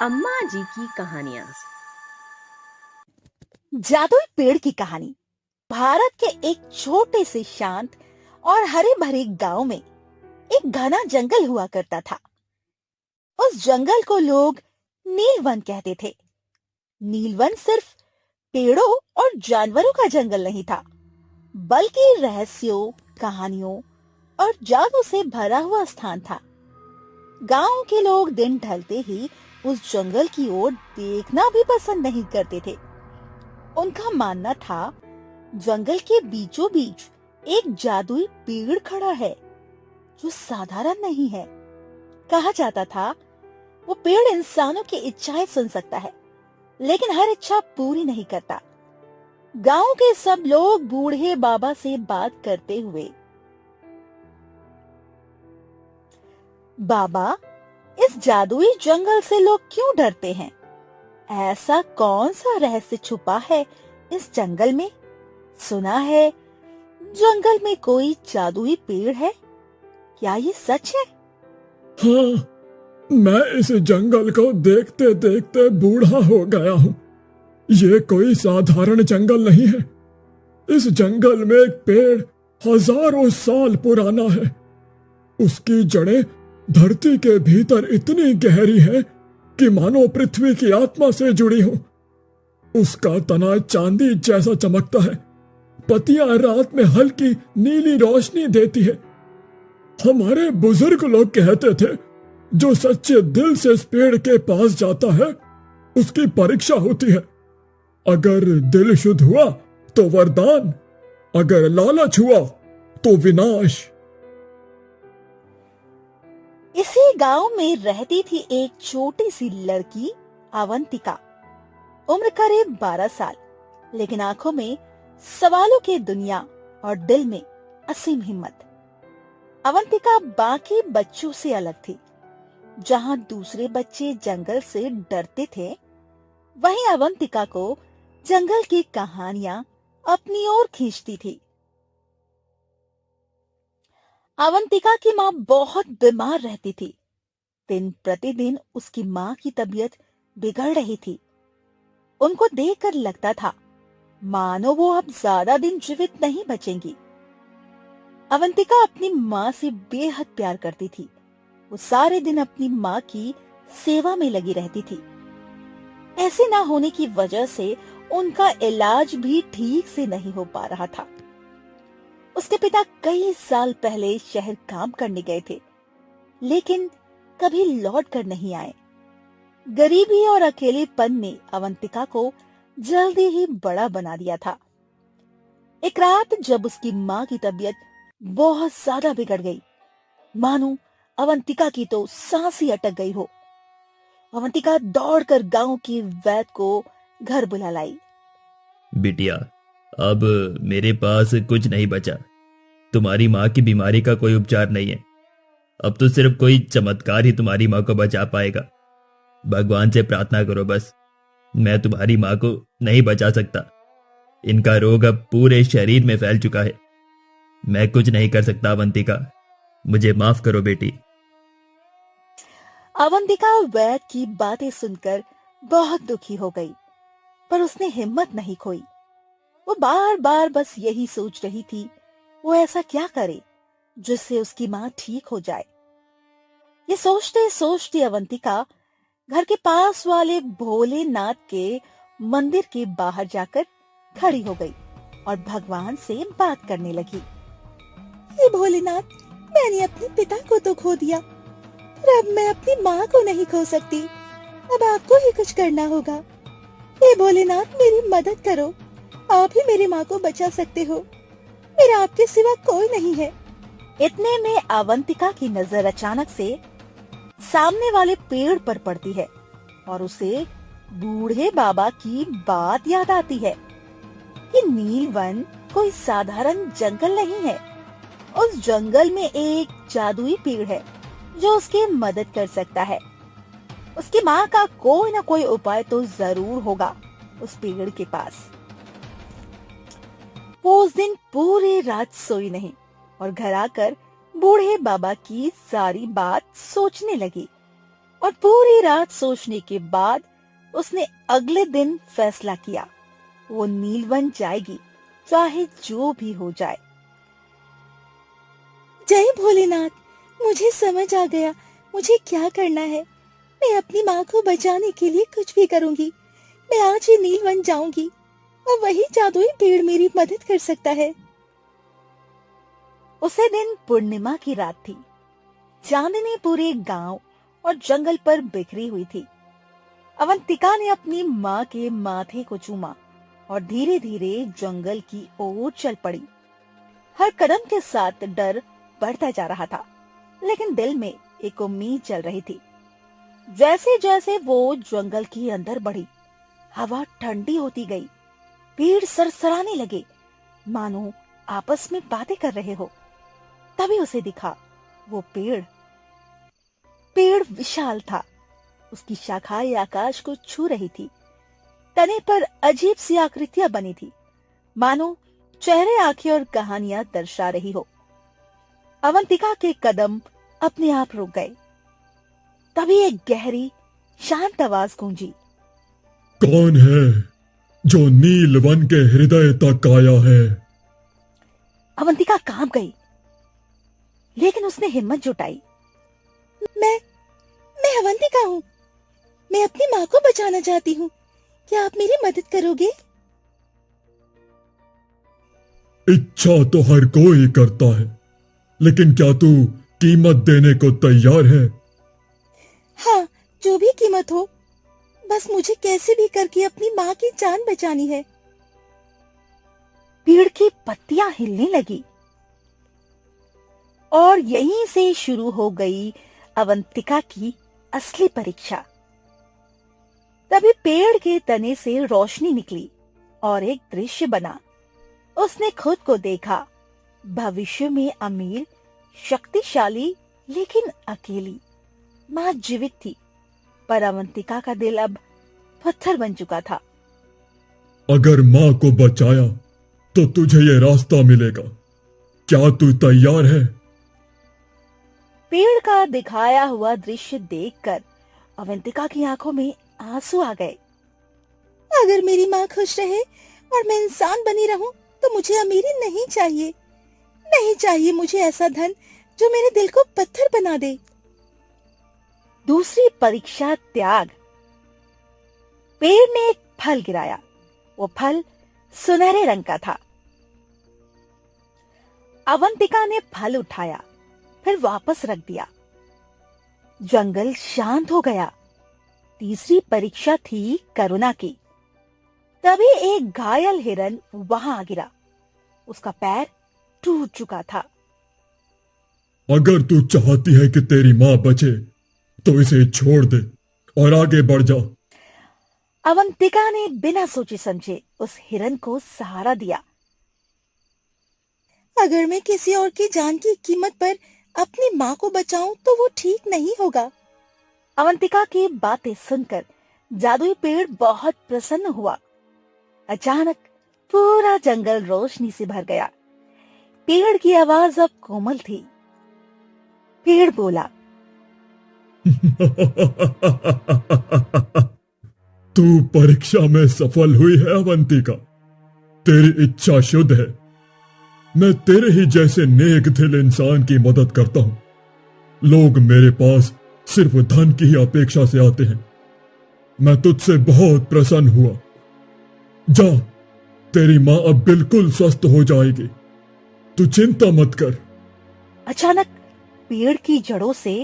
अम्मा जी की कहानियां। जादुई पेड़ की कहानी। भारत के एक छोटे से शांत और हरे भरे गांव में एक घना जंगल हुआ करता था। उस जंगल को लोग नीलवन कहते थे। नीलवन सिर्फ पेड़ों और जानवरों का जंगल नहीं था, बल्कि रहस्यों, कहानियों और जादू से भरा हुआ स्थान था। गांव के लोग दिन ढलते ही उस जंगल की ओर देखना भी पसंद नहीं करते थे। उनका मानना था जंगल के बीचों बीच एक जादुई पेड़ खड़ा है जो साधारण नहीं है। कहा जाता था वो पेड़ इंसानों की इच्छाएं सुन सकता है, लेकिन हर इच्छा पूरी नहीं करता। गांव के सब लोग बूढ़े बाबा से बात करते हुए, बाबा, इस जादुई जंगल से लोग क्यों डरते हैं? ऐसा कौन सा रहस्य छुपा है इस जंगल में? सुना है जंगल में कोई जादुई पेड़ है, क्या ये सच है? हाँ, मैं इस जंगल को देखते देखते बूढ़ा हो गया हूँ। ये कोई साधारण जंगल नहीं है। इस जंगल में एक पेड़ हजारों साल पुराना है। उसकी जड़ें धरती के भीतर इतनी गहरी है कि मानो पृथ्वी की आत्मा से जुड़ी हो। उसका तना चांदी जैसा चमकता है। पत्तियां रात में हल्की नीली रोशनी देती है। हमारे बुजुर्ग लोग कहते थे, जो सच्चे दिल से इस पेड़ के पास जाता है उसकी परीक्षा होती है। अगर दिल शुद्ध हुआ तो वरदान, अगर लालच हुआ तो विनाश। इसी गांव में रहती थी एक छोटी सी लड़की, अवंतिका। उम्र करीब 12 साल, लेकिन आंखों में सवालों की दुनिया और दिल में असीम हिम्मत। अवंतिका बाकी बच्चों से अलग थी। जहां दूसरे बच्चे जंगल से डरते थे, वहीं अवंतिका को जंगल की कहानियां अपनी ओर खींचती थी। अवंतिका की माँ बहुत बीमार रहती थी। दिन प्रतिदिन उसकी माँ की तबीयत बिगड़ रही थी। उनको देखकर लगता था मानो वो अब ज्यादा दिन जीवित नहीं बचेंगी। अवंतिका अपनी माँ से बेहद प्यार करती थी। वो सारे दिन अपनी माँ की सेवा में लगी रहती थी। ऐसे ना होने की वजह से उनका इलाज भी ठीक से नहीं हो पा रहा था। उसके पिता कई साल पहले शहर काम करने गए थे, लेकिन कभी लौट कर नहीं आए। गरीबी और अकेलेपन ने अवंतिका को जल्दी ही बड़ा बना दिया था। एक रात जब उसकी माँ की तबीयत बहुत ज्यादा बिगड़ गई, मानो अवंतिका की तो सांस ही अटक गई हो। अवंतिका दौड़कर गांव के वैद्य को घर बुला लाई। बिटिया, अब मेरे पास कुछ नहीं बचा। तुम्हारी माँ की बीमारी का कोई उपचार नहीं है। अब तो सिर्फ कोई चमत्कार ही तुम्हारी माँ को बचा पाएगा। भगवान से प्रार्थना करो बस। मैं तुम्हारी माँ को नहीं बचा सकता। इनका रोग अब पूरे शरीर में फैल चुका है। मैं कुछ नहीं कर सकता अवंतिका, मुझे माफ करो बेटी। अवंतिका वैद्य की बातें सुनकर बहुत दुखी हो गई, पर उसने हिम्मत नहीं खोई। वो बार बार बस यही सोच रही थी, वो ऐसा क्या करे जिससे उसकी माँ ठीक हो जाए। ये सोचते सोचते अवंतिका घर के पास वाले भोलेनाथ के मंदिर के बाहर जाकर खड़ी हो गई और भगवान से बात करने लगी। हे भोलेनाथ, मैंने अपने पिता को तो खो दिया, पर अब मैं अपनी माँ को नहीं खो सकती। अब आपको ही कुछ करना होगा। हे भोलेनाथ, मेरी मदद करो। आप ही मेरी माँ को बचा सकते हो। मेरा आपके सिवा कोई नहीं है। इतने में अवंतिका की नजर अचानक से सामने वाले पेड़ पर पड़ती है और उसे बूढ़े बाबा की बात याद आती है कि नीलवन कोई साधारण जंगल नहीं है। उस जंगल में एक जादुई पेड़ है जो उसकी मदद कर सकता है। उसकी माँ का कोई ना कोई उपाय तो जरूर होगा उस पेड़ के पास। वो उस दिन पूरी रात सोई नहीं और घर आकर बूढ़े बाबा की सारी बात सोचने लगी। और पूरी रात सोचने के बाद उसने अगले दिन फैसला किया, वो नीलवन जाएगी, चाहे जो भी हो जाए। जय भोलेनाथ, मुझे समझ आ गया मुझे क्या करना है। मैं अपनी माँ को बचाने के लिए कुछ भी करूंगी। मैं आज ही नीलवन जाऊंगी और वही जादुई पेड़ मेरी मदद कर सकता है। उसे दिन पूर्णिमा की रात थी। चांदनी पूरे गांव और जंगल पर बिखरी हुई थी। अवंतिका ने अपनी माँ के माथे को चूमा और धीरे धीरे जंगल की ओर चल पड़ी। हर कदम के साथ डर बढ़ता जा रहा था, लेकिन दिल में एक उम्मीद चल रही थी। जैसे जैसे वो जंगल के अंदर बढ़ी, हवा ठंडी होती गई। पेड़ सरसराने लगे, मानो आपस में बातें कर रहे हो। तभी उसे दिखा वो पेड़ विशाल था। उसकी शाखाएं आकाश को छू रही थी। तने पर अजीब सी आकृतियां बनी थी, मानो चेहरे, आंखें और कहानियां दर्शा रही हो। अवंतिका के कदम अपने आप रुक गए। तभी एक गहरी शांत आवाज गूंजी। कौन है जो नीलवन के हृदय तक आया है? अवंतिका कांप गई, लेकिन उसने हिम्मत जुटाई। मैं अवंतिका हूँ। मैं अपनी माँ को बचाना चाहती हूँ। क्या आप मेरी मदद करोगे? इच्छा तो हर कोई करता है, लेकिन क्या तू कीमत देने को तैयार है? हाँ, जो भी कीमत हो, बस मुझे कैसे भी करके अपनी माँ की जान बचानी है। पेड़ की पत्तियां हिलने लगी और यहीं से शुरू हो गई अवंतिका की असली परीक्षा। तभी पेड़ के तने से रोशनी निकली और एक दृश्य बना। उसने खुद को देखा, भविष्य में अमीर, शक्तिशाली, लेकिन अकेली। माँ जीवित थी, पर अवंतिका का दिल अब पत्थर बन चुका था। अगर माँ को बचाया तो तुझे ये रास्ता मिलेगा। क्या तू तैयार है? पेड़ का दिखाया हुआ दृश्य देखकर अवंतिका की आंखों में आंसू आ गए। अगर मेरी माँ खुश रहे और मैं इंसान बनी रहूं, तो मुझे अमीरी नहीं चाहिए। नहीं चाहिए मुझे ऐसा धन जो मेरे दिल को पत्थर बना दे। दूसरी परीक्षा, त्याग। पेड़ ने एक फल गिराया। वो फल सुनहरे रंग का था। अवंतिका ने फल उठाया, फिर वापस रख दिया। जंगल शांत हो गया। तीसरी परीक्षा थी करुणा की। तभी एक घायल हिरन वहां आ गिरा। उसका पैर टूट चुका था। अगर तू चाहती है कि तेरी माँ बचे, तो इसे छोड़ दे और आगे बढ़ जा। अवंतिका ने बिना सोचे समझे उस हिरन को सहारा दिया। अगर मैं किसी और की जान की कीमत पर अपनी माँ को बचाऊं, तो वो ठीक नहीं होगा। अवंतिका की बातें सुनकर जादुई पेड़ बहुत प्रसन्न हुआ। अचानक पूरा जंगल रोशनी से भर गया। पेड़ की आवाज अब कोमल थी। पेड़ बोला, तू परीक्षा में सफल हुई है अवंतिका। तेरी इच्छा शुद्ध है। मैं तेरे ही जैसे नेक दिल इंसान की मदद करता हूं। लोग मेरे पास सिर्फ धन की ही अपेक्षा से आते हैं। मैं तुझसे बहुत प्रसन्न हुआ। जा, तेरी माँ अब बिल्कुल स्वस्थ हो जाएगी। तू चिंता मत कर। अचानक पेड़ की जड़ों से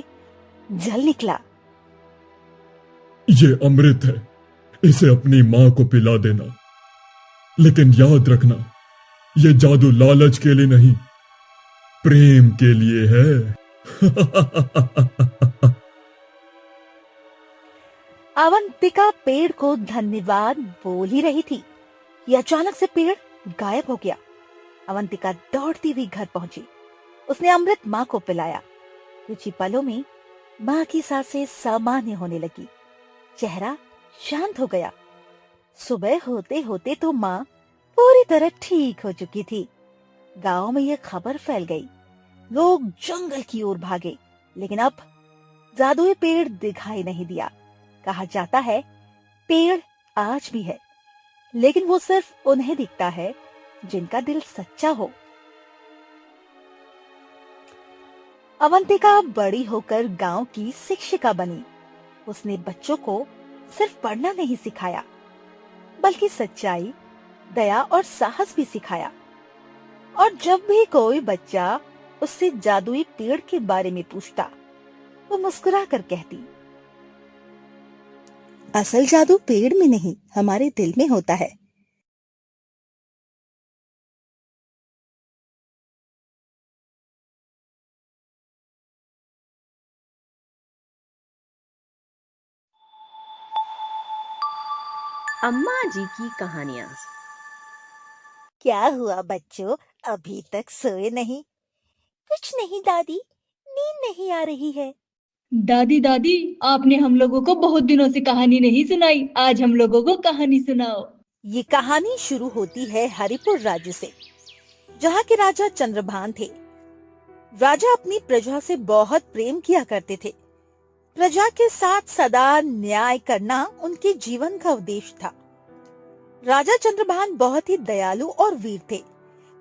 जल निकला। ये अमृत है, इसे अपनी माँ को पिला देना। लेकिन याद रखना, ये जादू लालच के लिए नहीं, प्रेम के लिए है। अवंतिका पेड़ को धन्यवाद बोल ही रही थी कि अचानक से पेड़ गायब हो गया। अवंतिका दौड़ती हुई घर पहुंची। उसने अमृत माँ को पिलाया। कुछ ही पलों में माँ की सांसें सामान्य होने लगी। चेहरा शांत हो गया। सुबह होते होते तो माँ पूरी तरह ठीक हो चुकी थी। गांव में यह खबर फैल गई। लोग जंगल की ओर भागे, लेकिन अब जादुई पेड़ दिखाई नहीं दिया। कहा जाता है पेड़ आज भी है, लेकिन वो सिर्फ उन्हें दिखता है जिनका दिल सच्चा हो। अवंतिका बड़ी होकर गांव की शिक्षिका बनी। उसने बच्चों को सिर्फ पढ़ना नहीं सिखाया, बल्कि सच्चाई, दया और साहस भी सिखाया। और जब भी कोई बच्चा उससे जादुई पेड़ के बारे में पूछता, वो मुस्कुरा कर कहती, असल जादू पेड़ में नहीं, हमारे दिल में होता है। अम्मा जी की कहानियाँ। क्या हुआ बच्चों, अभी तक सोए नहीं? कुछ नहीं दादी, नींद नहीं आ रही है। दादी दादी, आपने हम लोगों को बहुत दिनों से कहानी नहीं सुनाई। आज हम लोगों को कहानी सुनाओ। ये कहानी शुरू होती है हरिपुर राज्य से, जहाँ के राजा चंद्रभान थे। राजा अपनी प्रजा से बहुत प्रेम किया करते थे। प्रजा के साथ सदा न्याय करना उनके जीवन का उद्देश्य था। राजा चंद्रभान बहुत ही दयालु और वीर थे।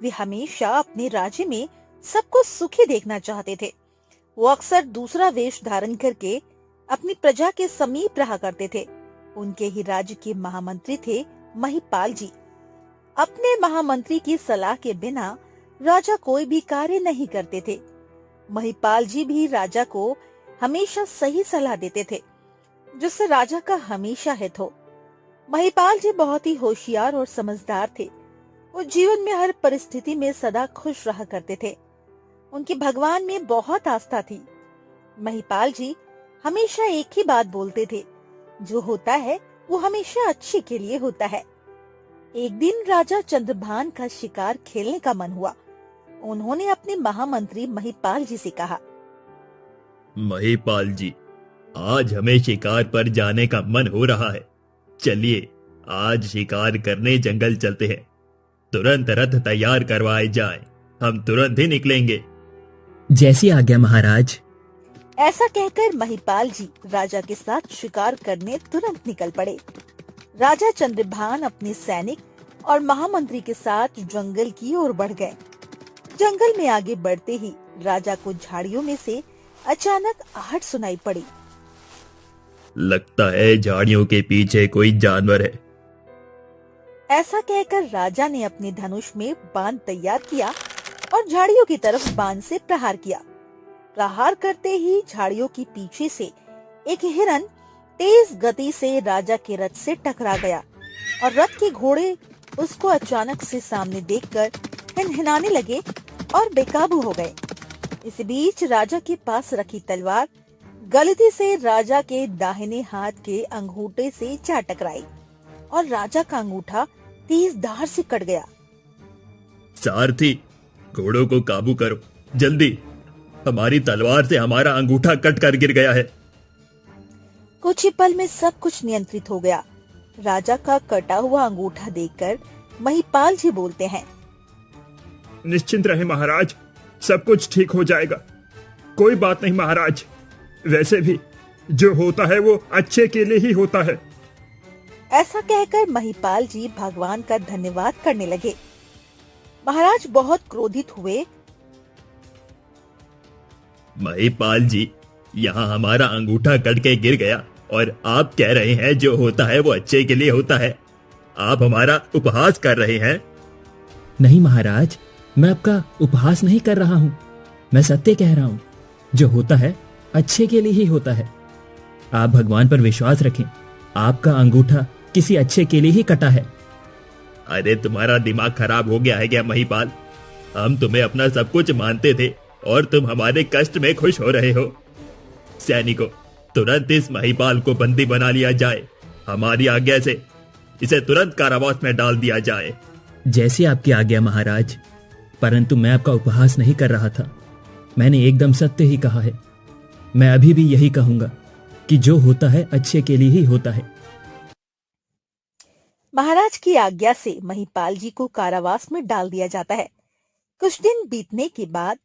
वे हमेशा अपने राज्य में सबको सुखी देखना चाहते थे। वो अक्सर दूसरा वेश धारण करके अपनी प्रजा के समीप रहा करते थे। उनके ही राज्य के महामंत्री थे महिपाल जी। अपने महामंत्री की सलाह के बिना राजा कोई भी कार्य नहीं करते थे। महिपाल जी भी राजा को हमेशा सही सलाह देते थे, जिससे राजा का हमेशा हित हो। महिपाल जी बहुत ही होशियार और समझदार थे। वो जीवन में हर परिस्थिति में सदा खुश रहा करते थे। उनकी भगवान में बहुत आस्था थी। महिपाल जी हमेशा एक ही बात बोलते थे, जो होता है वो हमेशा अच्छे के लिए होता है। एक दिन राजा चंद्रभान का शिकार खेलने का मन हुआ। उन्होंने अपने महामंत्री महिपाल जी से कहा, महिपाल जी, आज हमें शिकार पर जाने का मन हो रहा है। चलिए आज शिकार करने जंगल चलते हैं। तुरंत रथ तैयार करवाए जाएं, हम तुरंत ही निकलेंगे। जैसी आज्ञा महाराज। ऐसा कहकर महिपाल जी राजा के साथ शिकार करने तुरंत निकल पड़े। राजा चंद्रभान अपने सैनिक और महामंत्री के साथ जंगल की ओर बढ़ गए। जंगल में आगे बढ़ते ही राजा को झाड़ियों में से अचानक आहट सुनाई पड़ी। लगता है झाड़ियों के पीछे कोई जानवर है। ऐसा कहकर राजा ने अपने धनुष में बाण तैयार किया और झाड़ियों की तरफ बाण से प्रहार किया। प्रहार करते ही झाड़ियों के पीछे से एक हिरन तेज गति से राजा के रथ से टकरा गया और रथ के घोड़े उसको अचानक से सामने देखकर हिनहिनाने लगे और बेकाबू हो गए। इस बीच राजा के पास रखी तलवार गलती से राजा के दाहिने हाथ के अंगूठे से जा टकराई और राजा का अंगूठा तेज धार से कट गया। सारथी, घोड़ों को काबू करो जल्दी, हमारी तलवार से हमारा अंगूठा कट कर गिर गया है। कुछ ही पल में सब कुछ नियंत्रित हो गया। राजा का कटा हुआ अंगूठा देखकर महिपाल जी बोलते हैं, निश्चिंत रहे महाराज, सब कुछ ठीक हो जाएगा। कोई बात नहीं महाराज, वैसे भी जो होता है वो अच्छे के लिए ही होता है। ऐसा कहकर महिपाल जी भगवान का धन्यवाद करने लगे। महाराज बहुत क्रोधित हुए। महिपाल जी, यहाँ हमारा अंगूठा कट के गिर गया और आप कह रहे हैं जो होता है वो अच्छे के लिए होता है। आप हमारा उपहास कर रहे हैं। नहीं महाराज, मैं आपका उपहास नहीं कर रहा हूँ, मैं सत्य कह रहा हूँ। जो होता है अच्छे के लिए ही होता है। आप भगवान पर विश्वास रखें, आपका अंगूठा किसी अच्छे के लिए ही कटा है। अरे तुम्हारा दिमाग खराब हो गया है क्या महिपाल? हम तुम्हें अपना सब कुछ मानते थे और तुम हमारे कष्ट में खुश हो रहे हो। सैनिकों, तुरंत इस महिपाल को बंदी बना लिया जाए। हमारी आज्ञा से इसे तुरंत कारावास में डाल दिया जाए। जैसी आपकी आज्ञा महाराज, परंतु मैं आपका उपहास नहीं कर रहा था। मैंने एकदम सत्य ही कहा है। मैं अभी भी यही कहूंगा कि जो होता है अच्छे के लिए ही होता है। महाराज की आज्ञा से महिपाल जी को कारावास में डाल दिया जाता है। कुछ दिन बीतने के बाद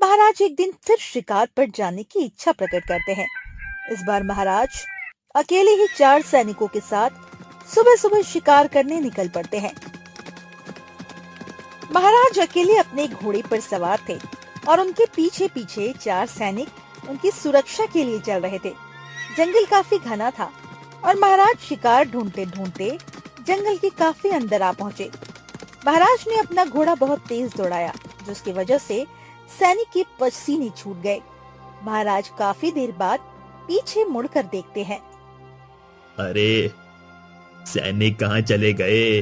महाराज एक दिन फिर शिकार पर जाने की इच्छा प्रकट करते हैं। इस बार महाराज अकेले ही 4 सैनिकों के साथ सुबह सुबह शिकार करने निकल पड़ते हैं। महाराज अकेले अपने घोड़े पर सवार थे और उनके पीछे पीछे 4 सैनिक उनकी सुरक्षा के लिए चल रहे थे। जंगल काफी घना था और महाराज शिकार ढूंढते ढूंढते जंगल के काफी अंदर आ पहुंचे। महाराज ने अपना घोड़ा बहुत तेज दौड़ाया, जिसकी वजह से सैनिक के पसीने छूट गए। महाराज काफी देर बाद पीछे मुड़कर देखते हैं। अरे सैनिक कहाँ चले गए?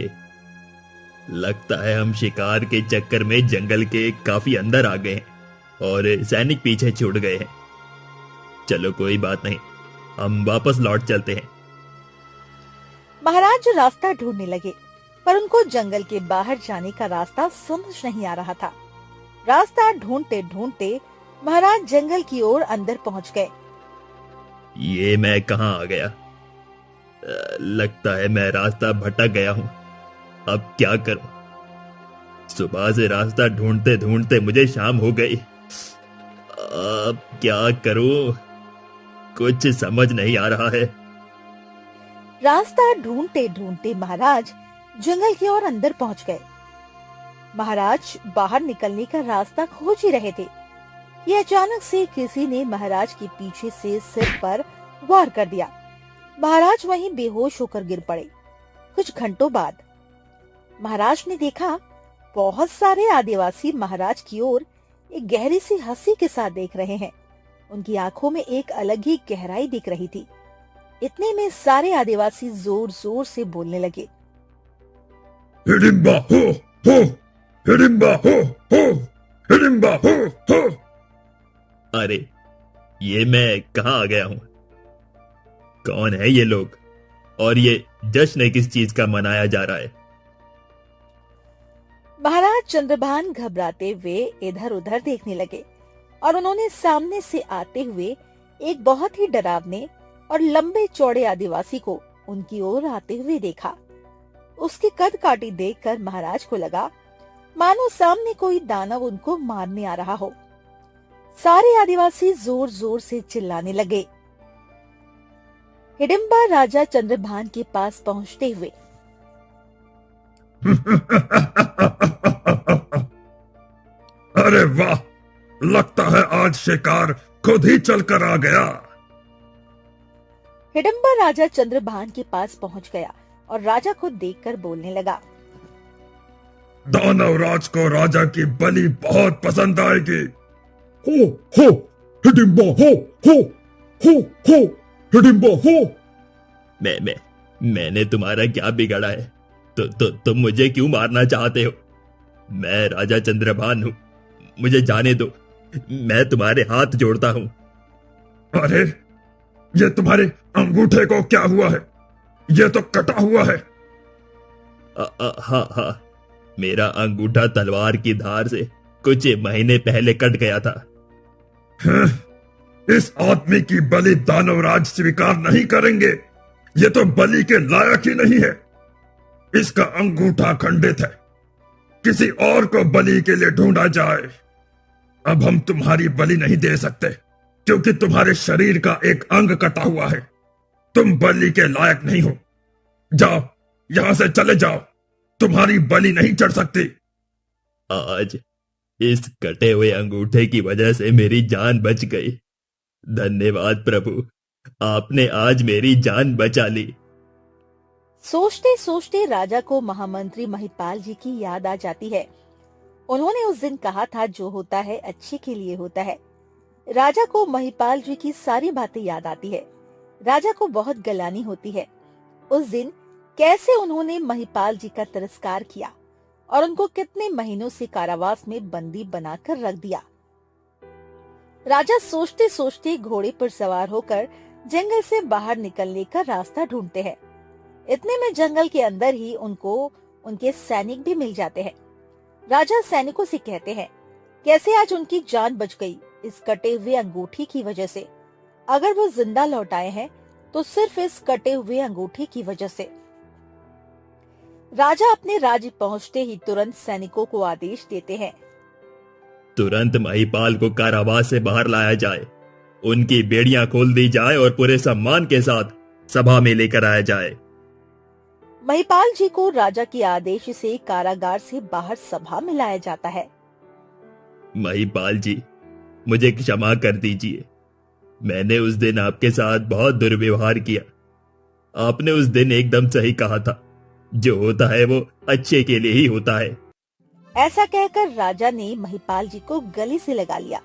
लगता है हम शिकार के चक्कर में जंगल के काफी अंदर आ गए हैं और सैनिक पीछे छूट गए हैं। चलो कोई बात नहीं, हम वापस लौट चलते हैं। महाराज रास्ता ढूंढने लगे, पर उनको जंगल के बाहर जाने का रास्ता समझ नहीं आ रहा था। रास्ता ढूंढते ढूंढते महाराज जंगल की ओर अंदर पहुंच गए। ये मैं कहाँ आ गया? लगता है मैं रास्ता भटक गया हूँ। अब क्या करूं? सुबह से रास्ता ढूंढते ढूंढते मुझे शाम हो गई। अब क्या करूं? कुछ समझ नहीं आ रहा है। रास्ता ढूंढते ढूंढते महाराज जंगल की ओर अंदर पहुंच गए। महाराज बाहर निकलने का रास्ता खोज ही रहे थे। ये अचानक से किसी ने महाराज के पीछे से सिर पर वार कर दिया। महाराज वहीं बेहोश होकर गिर पड़े। कुछ घंटों बाद महाराज ने देखा बहुत सारे आदिवासी महाराज की ओर एक गहरी सी हंसी के साथ देख रहे हैं। उनकी आंखों में एक अलग ही गहराई दिख रही थी। इतने में सारे आदिवासी जोर जोर से बोलने लगे। हिडिंबा हो, हिडिंबा हो, हिडिंबा हो। अरे ये मैं कहाँ आ गया हूँ? कौन है ये लोग और ये जश्न किस चीज का मनाया जा रहा है? महाराज चंद्रभान घबराते हुए इधर उधर देखने लगे और उन्होंने सामने से आते हुए एक बहुत ही डरावने और लंबे चौड़े आदिवासी को उनकी ओर आते हुए देखा। उसकी कद काठी देखकर महाराज को लगा मानो सामने कोई दानव उनको मारने आ रहा हो। सारे आदिवासी जोर जोर से चिल्लाने लगे। हिडिंबा राजा चंद्रभान के पास पहुंचते हुए अरे वाह, लगता है आज शिकार खुद ही चलकर आ गया। हिडिंबा राजा चंद्रभान के पास पहुंच गया और राजा को देखकर बोलने लगा। दानवराज को राजा की बलि बहुत पसंद आएगी। हो हिडिंबा हो हिडिंबा हो। मैंने तुम्हारा क्या बिगाड़ा है? तुम मुझे क्यों मारना चाहते हो? मैं राजा चंद्रभान हूँ, मुझे जाने दो। मैं तुम्हारे हाथ जोड़ता हूँ। अरे ये तुम्हारे अंगूठे को क्या हुआ है? ये तो कटा हुआ है। हाँ, मेरा अंगूठा तलवार की धार से कुछ महीने पहले कट गया था। इस आदमी की बलि दानवराज स्वीकार नहीं करेंगे। ये तो बलि के लायक ही नहीं है। इसका अंगूठा खंडित है। किसी और को बलि के लिए ढूंढा जाए। अब हम तुम्हारी बलि नहीं दे सकते क्योंकि तुम्हारे शरीर का एक अंग कटा हुआ है। तुम बलि के लायक नहीं हो। जाओ, यहां से चले जाओ। तुम्हारी बलि नहीं चढ़ सकती। आज इस कटे हुए अंगूठे की वजह से मेरी जान बच गई। धन्यवाद प्रभु, आपने आज मेरी जान बचा ली। सोचते सोचते राजा को महामंत्री महिपाल जी की याद आ जाती है। उन्होंने उस दिन कहा था जो होता है अच्छे के लिए होता है। राजा को महिपाल जी की सारी बातें याद आती है। राजा को बहुत गलानी होती है। उस दिन कैसे उन्होंने महिपाल जी का तिरस्कार किया और उनको कितने महीनों से कारावास में बंदी बनाकर रख दिया। राजा सोचते सोचते घोड़े पर सवार होकर जंगल से बाहर निकलने का रास्ता ढूंढते हैं। इतने में जंगल के अंदर ही उनको उनके सैनिक भी मिल जाते हैं। राजा सैनिकों से कहते हैं कैसे आज उनकी जान बच गई इस कटे हुए अंगूठी की वजह से। अगर वो जिंदा लौट आए हैं तो सिर्फ इस कटे हुए अंगूठी की वजह से। राजा अपने राज्य पहुंचते ही तुरंत सैनिकों को आदेश देते हैं। तुरंत महिपाल को कारावास से बाहर लाया जाए, उनकी बेड़ियां खोल दी जाए और पूरे सम्मान के साथ सभा में लेकर आया जाए। महिपाल जी को राजा के आदेश से कारागार से बाहर सभा में लाया जाता है। महिपाल जी, मुझे क्षमा कर दीजिए। मैंने उस दिन आपके साथ बहुत दुर्व्यवहार किया। आपने उस दिन एकदम सही कहा था, जो होता है वो अच्छे के लिए ही होता है। ऐसा कहकर राजा ने महिपाल जी को गले से लगा लिया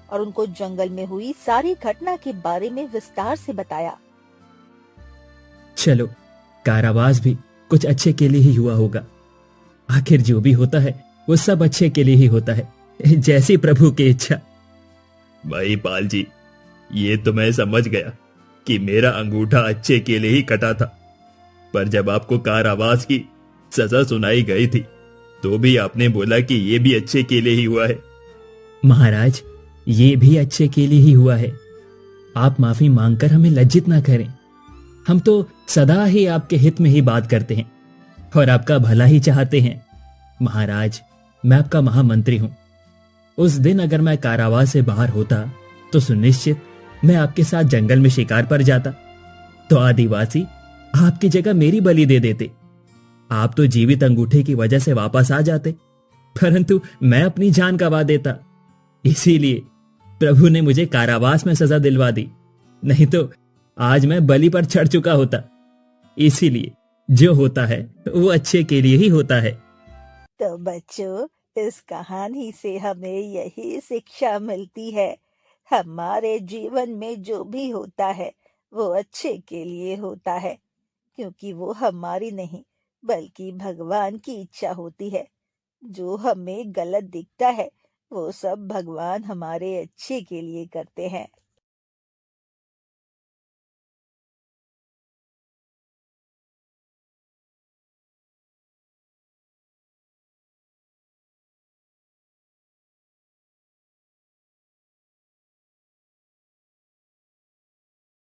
और उनको जंगल में हुई सारी घटना के बारे में विस्तार से बताया। चलो, कारावास भी कुछ अच्छे के लिए ही हुआ होगा। आखिर जो भी होता है वो सब अच्छे के लिए ही होता है, जैसी प्रभु की इच्छा। महिपाल जी, ये तो मैं समझ गया कि मेरा अंगूठा अच्छे के लिए ही कटा था, पर जब आपको कारावास की सजा सुनाई गई थी तो भी आपने बोला कि ये भी अच्छे के लिए ही हुआ है। महाराज, ये भी अच्छे के लिए ही हुआ है। आप माफी मांगकर हमें लज्जित ना करें। हम तो सदा ही आपके हित में ही बात करते हैं और आपका भला ही चाहते हैं। महाराज, मैं आपका महामंत्री हूं। उस दिन अगर मैं कारावास से बाहर होता तो सुनिश्चित मैं आपके साथ जंगल में शिकार पर जाता, तो आदिवासी आपकी जगह मेरी बलि दे देते। आप तो जीवित अंगूठे की वजह से वापस आ जाते, परंतु मैं अपनी जान गंवा देता। इसीलिए प्रभु ने मुझे कारावास में सजा दिलवा दी, नहीं तो आज मैं बलि पर चढ़ चुका होता। इसीलिए जो होता है वो अच्छे के लिए ही होता है। तो बच्चों, इस कहानी से हमें यही शिक्षा मिलती है, हमारे जीवन में जो भी होता है वो अच्छे के लिए होता है, क्योंकि वो हमारी नहीं बल्कि भगवान की इच्छा होती है। जो हमें गलत दिखता है वो सब भगवान हमारे अच्छे के लिए करते हैं।